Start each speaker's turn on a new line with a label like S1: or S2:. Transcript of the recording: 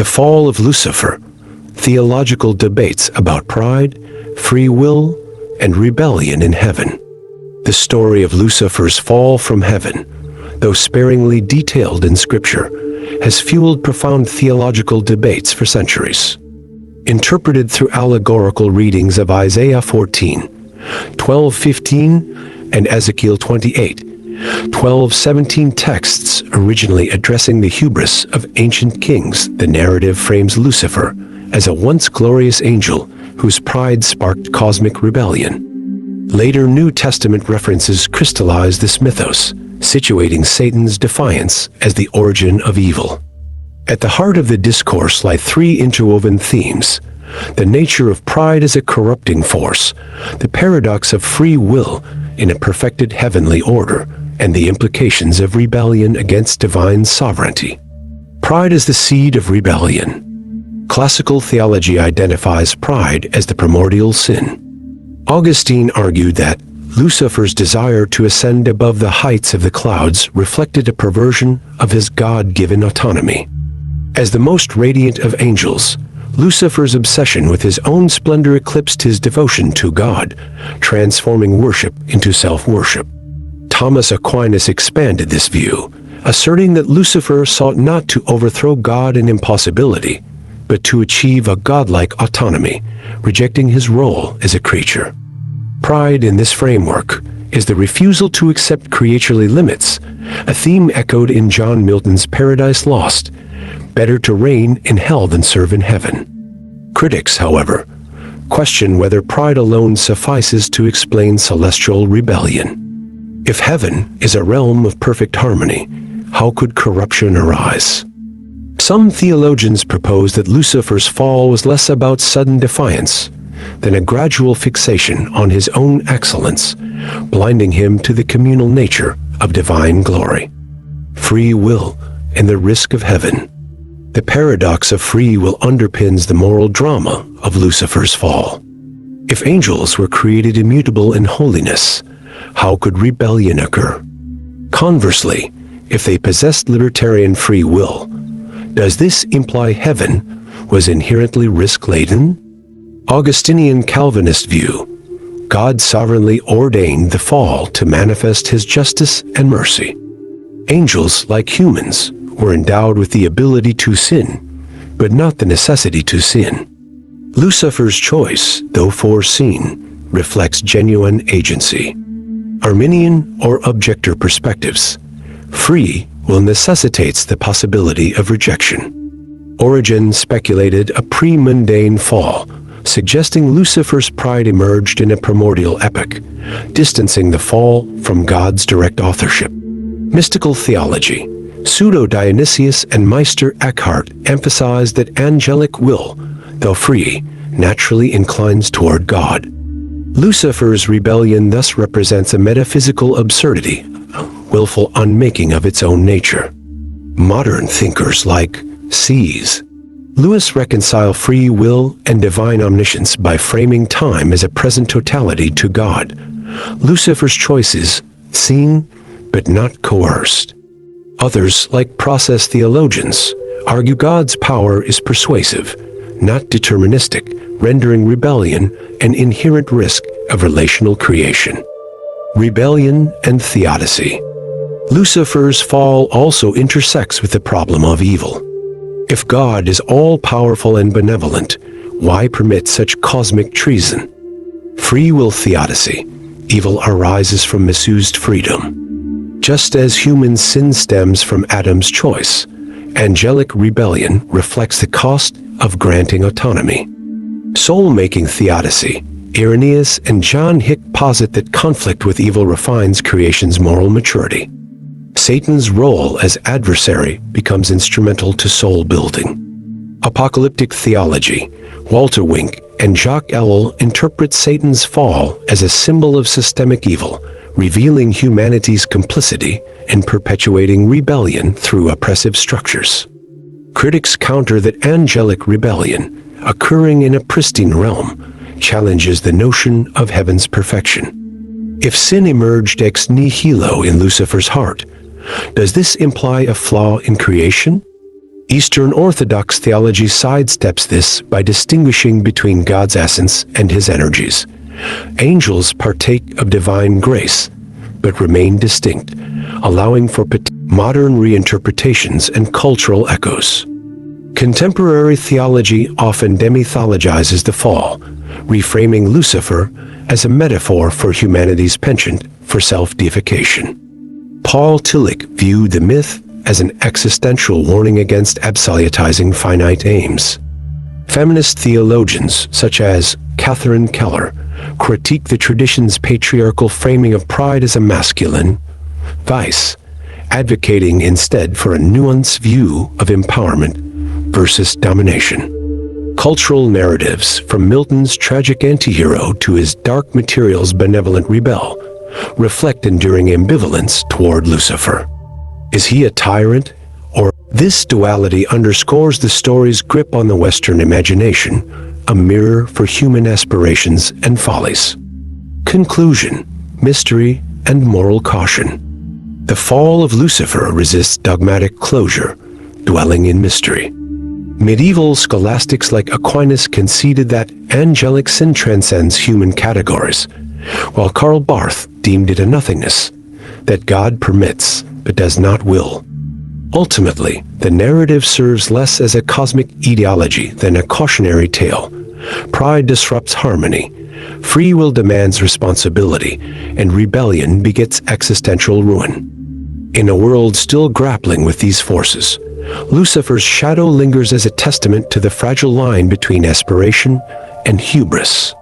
S1: The Fall of Lucifer, theological debates about pride, free will, and rebellion in heaven. The story of Lucifer's fall from heaven, though sparingly detailed in Scripture, has fueled profound theological debates for centuries. Interpreted through allegorical readings of Isaiah 14, 12:15, and Ezekiel 28, 12:17 texts originally addressing the hubris of ancient kings, the narrative frames Lucifer as a once glorious angel whose pride sparked cosmic rebellion. Later New Testament references crystallize this mythos, situating Satan's defiance as the origin of evil. At the heart of the discourse lie three interwoven themes: the nature of pride as a corrupting force, the paradox of free will in a perfected heavenly order, and the implications of rebellion against divine sovereignty. Pride is the seed of rebellion. Classical theology identifies pride as the primordial sin. Augustine argued that Lucifer's desire to ascend above the heights of the clouds reflected a perversion of his God-given autonomy. As the most radiant of angels, Lucifer's obsession with his own splendor eclipsed his devotion to God, transforming worship into self-worship. Thomas Aquinas expanded this view, asserting that Lucifer sought not to overthrow God in impossibility, but to achieve a godlike autonomy, rejecting his role as a creature. Pride in this framework is the refusal to accept creaturely limits, a theme echoed in John Milton's Paradise Lost, better to reign in hell than serve in heaven. Critics, however, question whether pride alone suffices to explain celestial rebellion. If heaven is a realm of perfect harmony, how could corruption arise? Some theologians propose that Lucifer's fall was less about sudden defiance than a gradual fixation on his own excellence, blinding him to the communal nature of divine glory. Free will and the risk of heaven. The paradox of free will underpins the moral drama of Lucifer's fall. If angels were created immutable in holiness, how could rebellion occur? Conversely, if they possessed libertarian free will, does this imply heaven was inherently risk-laden? Augustinian Calvinist view: God sovereignly ordained the fall to manifest his justice and mercy. Angels, like humans, were endowed with the ability to sin, but not the necessity to sin. Lucifer's choice, though foreseen, reflects genuine agency. Arminian or objector perspectives: free will necessitates the possibility of rejection. Origen speculated a pre-mundane fall, suggesting Lucifer's pride emerged in a primordial epoch, distancing the fall from God's direct authorship. Mystical theology: Pseudo-Dionysius and Meister Eckhart emphasized that angelic will, though free, naturally inclines toward God. Lucifer's rebellion thus represents a metaphysical absurdity, a willful unmaking of its own nature. Modern thinkers like C.S. Lewis reconcile free will and divine omniscience by framing time as a present totality to God. Lucifer's choice is seen, but not coerced. Others, like process theologians, argue God's power is persuasive, not deterministic, rendering rebellion an inherent risk of relational creation. Rebellion and theodicy. Lucifer's fall also intersects with the problem of evil. If God is all-powerful and benevolent, why permit such cosmic treason? Free will theodicy. Evil arises from misused freedom. Just as human sin stems from Adam's choice, angelic rebellion reflects the cost of granting autonomy. Soul-making theodicy. Irenaeus and John Hick posit that conflict with evil refines creation's moral maturity. Satan's role as adversary becomes instrumental to soul building. Apocalyptic theology. Walter Wink and Jacques Ellul interpret Satan's fall as a symbol of systemic evil, revealing humanity's complicity in perpetuating rebellion through oppressive structures. Critics counter that angelic rebellion, occurring in a pristine realm, challenges the notion of heaven's perfection. If sin emerged ex nihilo in Lucifer's heart, does this imply a flaw in creation? Eastern Orthodox theology sidesteps this by distinguishing between God's essence and his energies. Angels partake of divine grace, but remain distinct, allowing for modern reinterpretations and cultural echoes. Contemporary theology often demythologizes the fall, reframing Lucifer as a metaphor for humanity's penchant for self-deification. Paul Tillich viewed the myth as an existential warning against absolutizing finite aims. Feminist theologians such as Catherine Keller critique the tradition's patriarchal framing of pride as a masculine vice, advocating instead for a nuanced view of empowerment versus domination. Cultural narratives, from Milton's tragic antihero to his dark material's benevolent rebel, reflect enduring ambivalence toward Lucifer. Is he a tyrant, or? This duality underscores the story's grip on the Western imagination, a mirror for human aspirations and follies. Conclusion, mystery, and moral caution. The fall of Lucifer resists dogmatic closure, dwelling in mystery. Medieval scholastics like Aquinas conceded that angelic sin transcends human categories, while Karl Barth deemed it a nothingness that God permits but does not will. Ultimately, the narrative serves less as a cosmic ideology than a cautionary tale. Pride disrupts harmony, free will demands responsibility, and rebellion begets existential ruin. In a world still grappling with these forces, Lucifer's shadow lingers as a testament to the fragile line between aspiration and hubris.